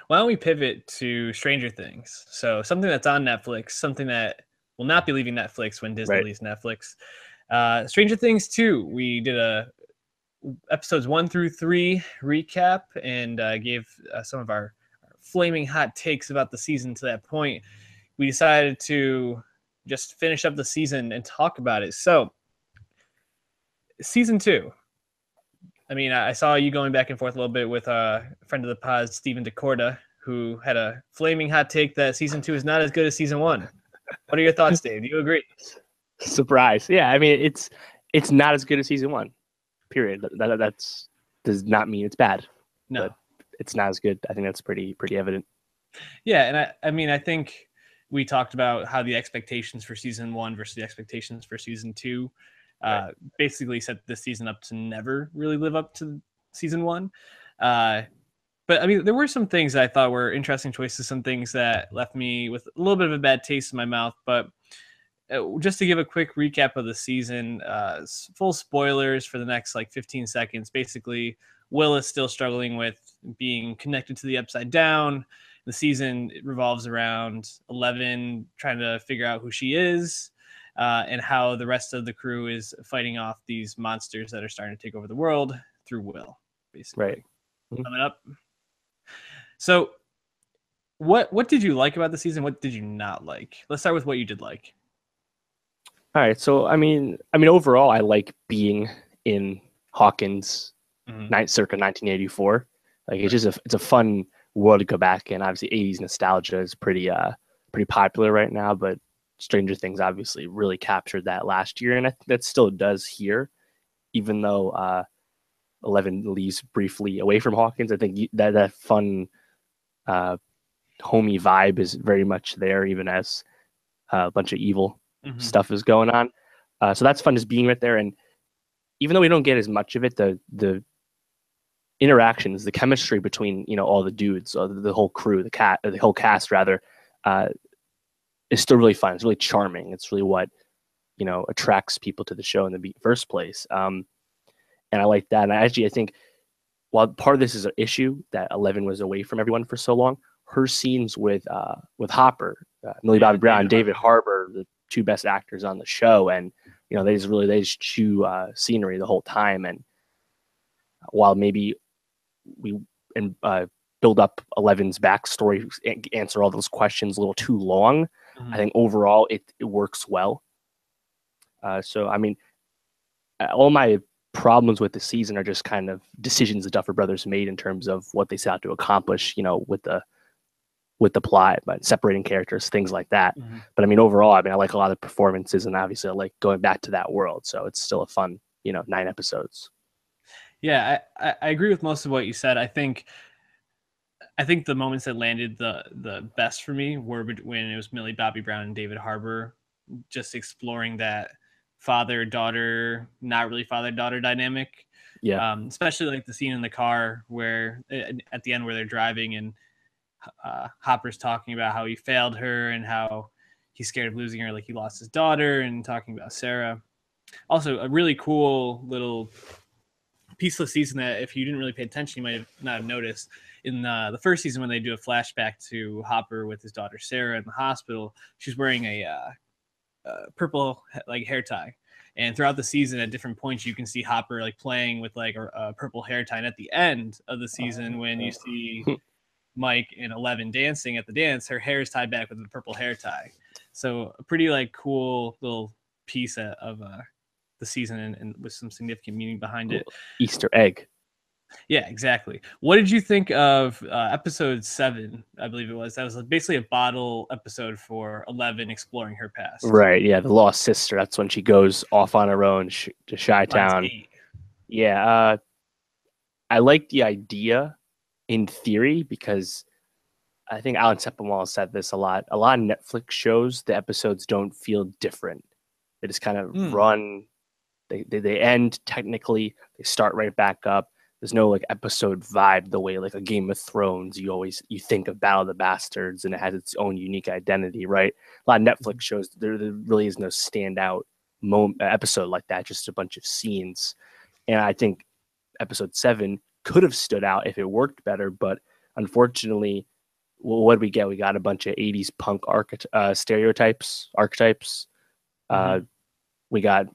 Why don't we pivot to Stranger Things? So something that's on Netflix, something that will not be leaving Netflix when Disney Right. leaves Netflix. Stranger Things 2. We did a episodes 1 through 3 recap and gave some of our flaming hot takes about the season to that point. We decided to just finish up the season and talk about it. So, season 2. I mean, I saw you going back and forth a little bit with a friend of the pod, Stephen DeCorda, who had a flaming hot take that season 2 is not as good as season 1. What are your thoughts, Dave? Do you agree? Surprise. Yeah, I mean it's not as good as season 1. Period. That's does not mean it's bad. No. But it's not as good. I think that's pretty evident. Yeah, and I mean, I think we talked about how the expectations for season 1 versus the expectations for season 2 basically set this season up to never really live up to season 1. But I mean, there were some things that I thought were interesting choices, some things that left me with a little bit of a bad taste in my mouth. But just to give a quick recap of the season, full spoilers for the next like 15 seconds. Basically, Will is still struggling with being connected to the Upside Down. The season revolves around 11 trying to figure out who she is, and how the rest of the crew is fighting off these monsters that are starting to take over the world through Will, basically. Right. Sum it up. So, what did you like about the season? What did you not like? Let's start with what you did like. All right. So I mean overall I like being in Hawkins circa 1984. Like it's just it's a fun world to go back in. Obviously 80s nostalgia is pretty popular right now, but Stranger Things obviously really captured that last year, and I think that still does here, even though 11 leaves briefly away from Hawkins. I think that fun homey vibe is very much there, even as a bunch of evil stuff is going on. So that's fun, just being right there. And even though we don't get as much of it, the interactions, the chemistry between all the dudes, the whole crew, the whole cast rather, is still really fun. It's really charming. It's really what attracts people to the show in the first place. And I like that. And I think while part of this is an issue that 11 was away from everyone for so long, her scenes with Hopper, Millie Bobby Brown, David Harbour, the two best actors on the show, and they just chew scenery the whole time. And while maybe we build up 11's backstory, answer all those questions a little too long, I think overall it works well. So I mean, all my problems with the season are just kind of decisions the Duffer Brothers made in terms of what they set out to accomplish, with the plot, but separating characters, things like that. But I mean, overall, I like a lot of performances, and obviously I like going back to that world. So it's still a fun, 9 episodes. Yeah, I agree with most of what you said. I think the moments that landed the best for me were when it was Millie Bobby Brown and David Harbour, just exploring that father-daughter, not really father-daughter dynamic. Yeah. Especially like the scene in the car where at the end where they're driving and Hopper's talking about how he failed her and how he's scared of losing her, like he lost his daughter, and talking about Sarah. Also, a really cool little piece of the season that if you didn't really pay attention, you might not have noticed. In the first season, when they do a flashback to Hopper with his daughter Sarah in the hospital, she's wearing a purple like hair tie. And throughout the season, at different points, you can see Hopper like playing with like a purple hair tie. And at the end of the season, when you see Mike and 11 dancing at the dance, her hair is tied back with a purple hair tie. So a pretty like cool little piece of the season, and with some significant meaning behind it. Easter egg. Yeah, exactly. What did you think of episode 7? I believe it was. That was basically a bottle episode for 11 exploring her past. Right. Yeah. The Lost Sister. That's when she goes off on her own to Chi-Town. Yeah. I like the idea in theory, because I think Alan Sepinwall said this a lot. A lot of Netflix shows, the episodes don't feel different. They just kind of run. They end technically. They start right back up. There's no like episode vibe the way like a Game of Thrones you think of Battle of the Bastards, and it has its own unique identity, right? A lot of Netflix shows, there really is no standout episode like that, just a bunch of scenes. And I think episode 7 could have stood out if it worked better, but unfortunately what did we get? We got a bunch of 80s punk archetypes. Mm-hmm. We got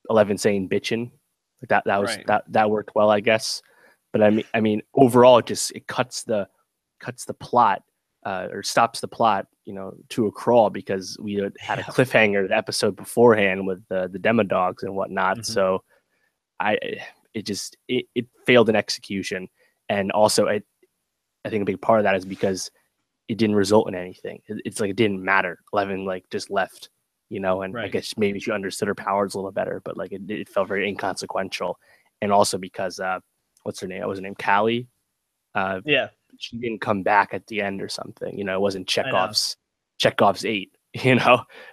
11 saying bitchin'. Like Right. that worked well, I guess. But I mean, overall, it cuts the plot, or stops the plot, to a crawl, because we had a Yeah. cliffhanger the episode beforehand with the demo dogs and whatnot. Mm-hmm. So I it failed in execution, and also I think a big part of that is because it didn't result in anything. It's like it didn't matter. 11 like just left, and I Right. guess maybe she understood her powers a little better, but like it felt very inconsequential. And also because what's her name? What was her name? Callie. Uh, Yeah, she didn't come back at the end or something. It wasn't I know. Chekhov's 8.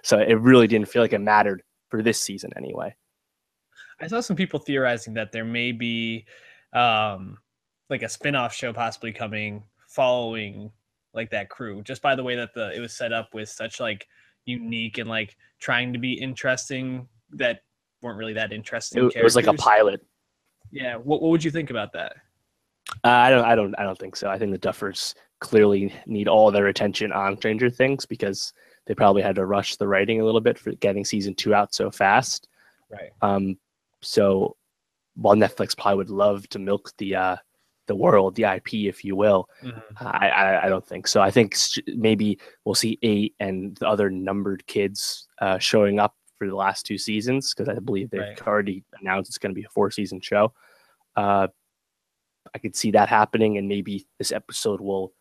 So it really didn't feel like it mattered for this season anyway. I saw some people theorizing that there may be um like a spin-off show possibly coming following like that crew, just by the way that it was set up with such like unique and like trying to be interesting that weren't really that interesting It was like a characters. pilot. Yeah, what would you think about that? I don't think so. I think the Duffers clearly need all their attention on Stranger Things, because they probably had to rush the writing a little bit for getting season 2 out so fast. Right. So while Netflix probably would love to milk the world, the IP, if you will, Mm-hmm. I don't think so. I think maybe we'll see 8 and the other numbered kids showing up for the last 2 seasons, because I believe they've Right. already announced it's going to be a 4-season show. Uh, I could see that happening, and maybe this episode will,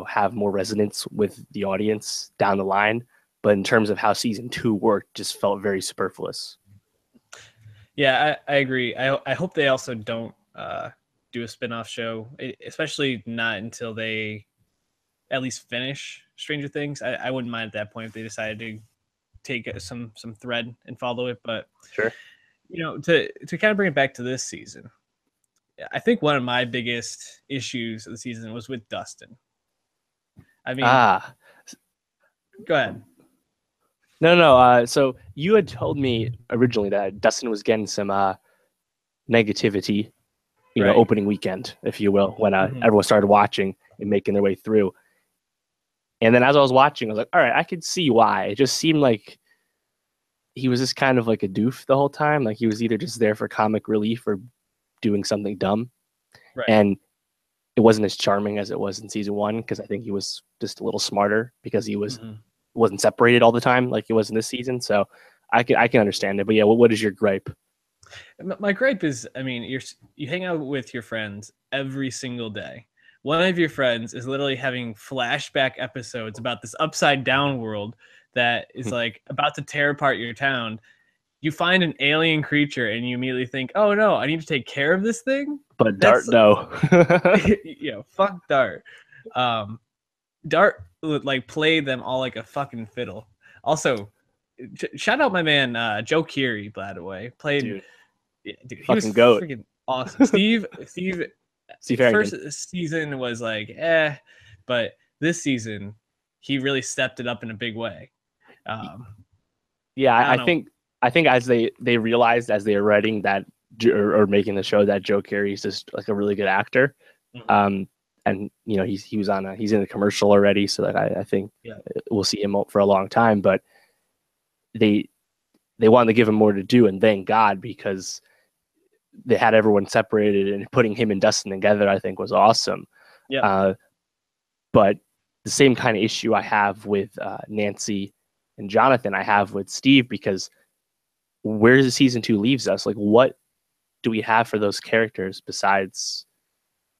have more resonance with the audience down the line. But in terms of how season 2 worked, just felt very superfluous. Yeah, I agree. I hope they also don't do a spin-off show, especially not until they at least finish Stranger Things. I wouldn't mind at that point if they decided to take some thread and follow it. But Sure. To kind of bring it back to this season, I think one of my biggest issues of the season was with Dustin. I mean, Ah, go ahead. no. So you had told me originally that Dustin was getting some negativity, Right. opening weekend, if you will, when Mm-hmm. everyone started watching and making their way through. And then as I was watching, I was like, all right, I could see why. It just seemed like he was just kind of like a doof the whole time. Like he was either just there for comic relief or doing something dumb. Right. And it wasn't as charming as it was in season 1, because I think he was just a little smarter, because he Mm-hmm. wasn't separated all the time like he was in this season. So I can understand it. But yeah, what is your gripe? My gripe is, I mean, you hang out with your friends every single day. One of your friends is literally having flashback episodes about this upside down world that is like about to tear apart your town. You find an alien creature and you immediately think, "Oh no, I need to take care of this thing." But Dart, That's no. fuck Dart. Um, Dart would like play them all like a fucking fiddle. Also, shout out my man Joe Keery, by the way. Played, Dude, yeah, dude, he was fucking goat. freaking awesome. Steve, Steve first Harrington. season was like but this season he really stepped it up in a big way. Um, Yeah, I I don't know. think as they realized as they were writing that, or making the show, that Joe Carey is just like a really good actor. Mhm. Um, and he's in a commercial already, so like I think Yeah, we'll see him for a long time. But they they wanted to give him more to do, and thank God, because they had everyone separated, and putting him and Dustin together, I think, was awesome. yep, Uh, but the same kind of issue I have with Nancy and Jonathan, I have with Steve, because where does season 2 leaves us? Like, what do we have for those characters besides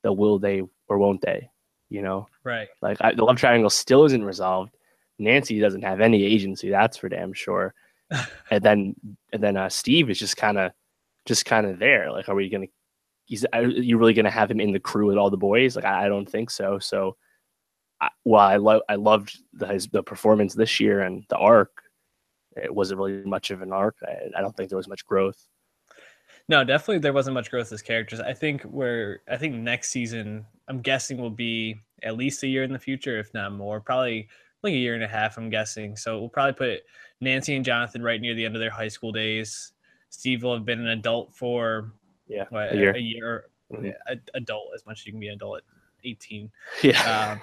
the will they or won't they? You know, right. like the love triangle still isn't resolved. Nancy doesn't have any agency, that's for damn sure. And then Steve is just kind of there. Like, are we gonna? Are you really gonna have him in the crew with all the boys? Like, I don't think so. So, I loved the performance this year and the arc. It wasn't really much of an arc. I don't think there was much growth. No, definitely there wasn't much growth as characters. I think next season I'm guessing will be at least a year in the future, if not more. Probably like a year and a half, I'm guessing. So we'll probably put Nancy and Jonathan right near the end of their high school days. Steve will have been an adult for Yeah, what, a year. a year, Mm-hmm. adult as much as you can be an adult at 18. Yeah.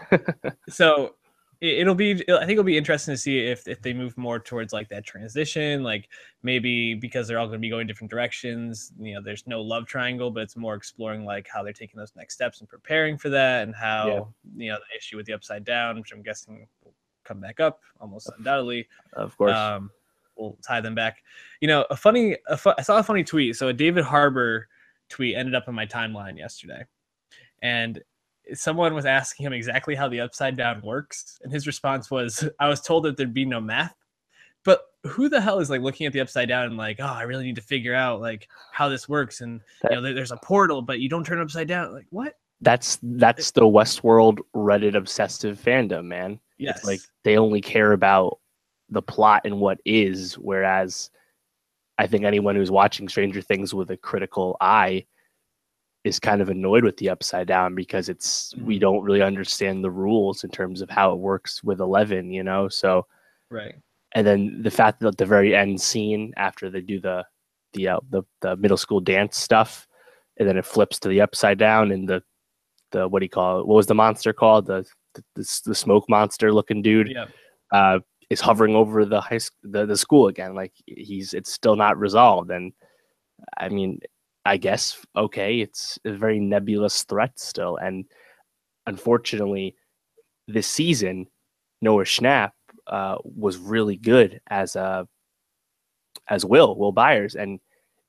So it'll be, I think it'll be interesting to see if they move more towards like that transition, like maybe because they're all going to be going different directions, there's no love triangle, but it's more exploring like how they're taking those next steps and preparing for that, and how the issue with the upside down, which I'm guessing will come back up almost undoubtedly, of course, will tie them back. I saw a funny tweet. So a David Harbour tweet ended up in my timeline yesterday, and someone was asking him exactly how the upside down works, and his response was, I was told that there'd be no math. But who the hell is like looking at the upside down and like, oh, I really need to figure out like how this works, and there's a portal but you don't turn upside down, like what? That's the Westworld Reddit obsessive fandom, man. Yes. It's like they only care about the plot and what is, whereas I think anyone who's watching Stranger Things with a critical eye is kind of annoyed with the upside down because we don't really understand the rules in terms of how it works with 11, so right. And then the fact that at the very end scene, after they do the middle school dance stuff, and then it flips to the upside down, and the what do you call it? What was the monster called? The smoke monster looking dude is hovering over the school again. Like it's still not resolved. And I mean, I guess, okay, it's a very nebulous threat still. And unfortunately, this season, Noah Schnapp was really good as Will Byers. And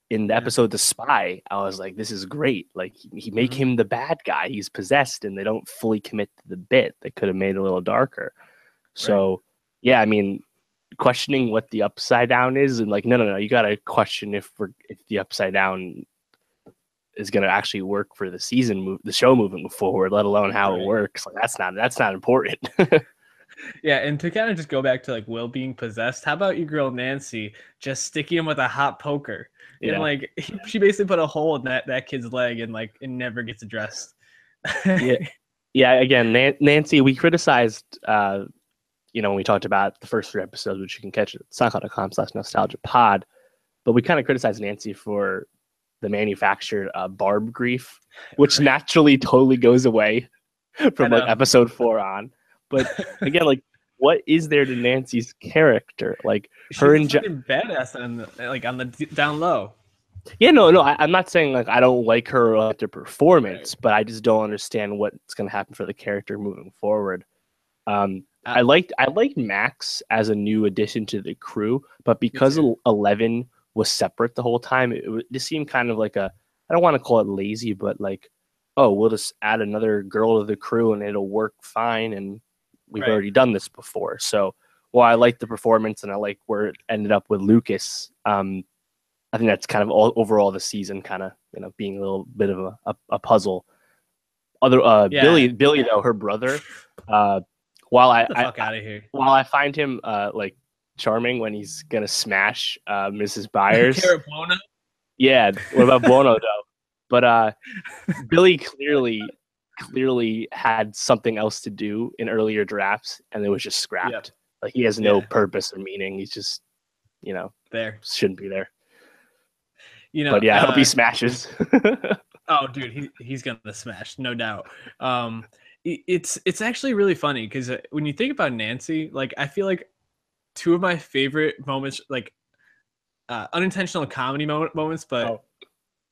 in the episode The Spy, I was like, this is great. Like he make him the bad guy. He's possessed, and they don't fully commit to the bit. They could have made it a little darker. So yeah, I mean, questioning what the upside down is, and like, no, you got to question if the upside down is going to actually work for the show moving forward, let alone how it works. Like that's not important. Yeah, and to kind of just go back to like Will being possessed, how about your girl Nancy just sticking him with a hot poker? And like she basically put a hole in that kid's leg, and like it never gets addressed. Yeah. Again, Nancy, we criticized when we talked about the first 3 episodes, which you can catch at soundcloud.com/nostalgia-pod, but we kind of criticized Nancy for the manufactured Barb grief, which naturally totally goes away from like episode 4 on. But again, like, what is there to Nancy's character? Like she's a fucking badass on the down low. Yeah, no, I'm not saying like I don't like her like the performance, but I just don't understand what's going to happen for the character moving forward. I liked Max as a new addition to the crew, but because 11 was separate the whole time, it just seemed kind of like I don't want to call it lazy, but like, oh, we'll just add another girl to the crew and it'll work fine, and we've already done this before. So while I like the performance and I like where it ended up with Lucas, I think that's kind of overall the season kind of being a little bit of a puzzle. Billy though, her brother, while I find him like charming when he's gonna smash Mrs. Byers. Buono? Yeah, what about Buono though? But Billy clearly had something else to do in earlier drafts, and it was just scrapped. Yep. Like he has no purpose or meaning. He's just there, shouldn't be there. But yeah, I hope he smashes. Oh, dude, he's gonna smash, no doubt. It's actually really funny because when you think about Nancy, like I feel like 2 of my favorite moments, like unintentional comedy moments, but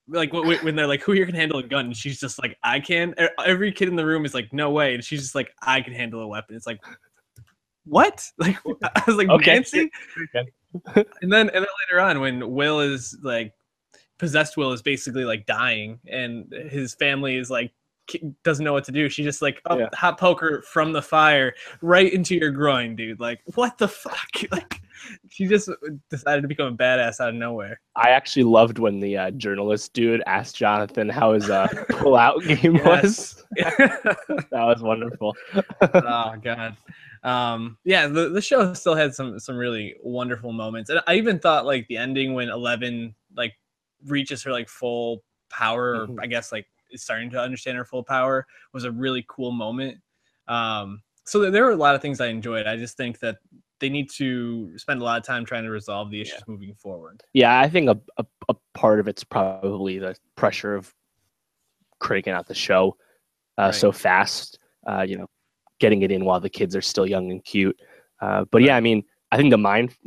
like when they're like, "Who here can handle a gun?" and she's just like, "I can." Every kid in the room is like, "No way," and she's just like, "I can handle a weapon." It's like, what? Like I was like, okay. Nancy. and then later on, when Will is like possessed, Will is basically like dying, and his family is like doesn't know what to do. She just like hot poker from the fire right into your groin, dude. Like what the fuck? Like she just decided to become a badass out of nowhere. I actually loved when the journalist dude asked Jonathan how his pull-out game was. That was wonderful. Oh god. The show still had some really wonderful moments, and I even thought like the ending when 11 like reaches her like full power, or I guess like is starting to understand her full power, was a really cool moment. So there were a lot of things I enjoyed. I just think that they need to spend a lot of time trying to resolve the issues moving forward. Yeah, I think a part of it's probably the pressure of cranking out the show so fast. Getting it in while the kids are still young and cute. But yeah, I mean, I think the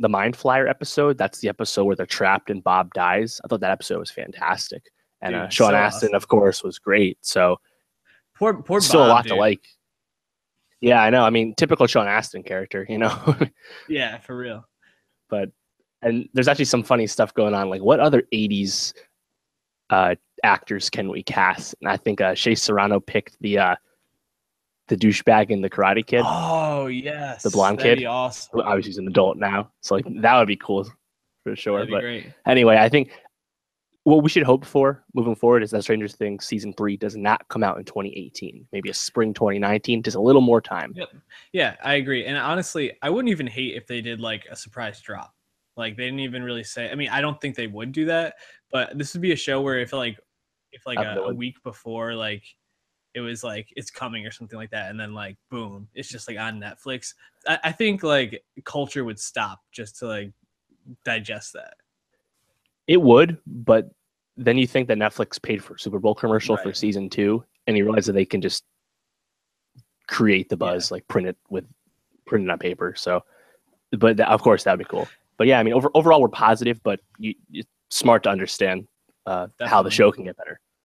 mind flyer episode, that's the episode where they're trapped and Bob dies. I thought that episode was fantastic. And Dude, Sean so Astin, awesome. of course, was great. So Poor still Bob, a lot dude. to like. Yeah, I know. I mean, typical Sean Astin character, Yeah, for real. But and there's actually some funny stuff going on. Like, what other '80s actors can we cast? And I think Shea Serrano picked the douchebag in the Karate Kid. Oh yes, the blonde that'd kid. be awesome. Who obviously he's an adult now, so like that would be cool for sure. That'd be But great. anyway, I think what we should hope for moving forward is that Stranger Things season 3 does not come out in 2018, maybe a spring 2019, just a little more time. Yep. Yeah, I agree. And honestly, I wouldn't even hate if they did like a surprise drop. Like they didn't even really say. I mean, I don't think they would do that, but this would be a show where if a week before, like it was like it's coming or something like that, and then like boom, it's just like on Netflix. I think like culture would stop just to like digest that. It would, but then you think that Netflix paid for Super Bowl commercial for season 2, and you realize that they can just create the buzz, like print it on paper. So, but of course that would be cool. But yeah, I mean, overall we're positive, but it's smart to understand how the show can get better.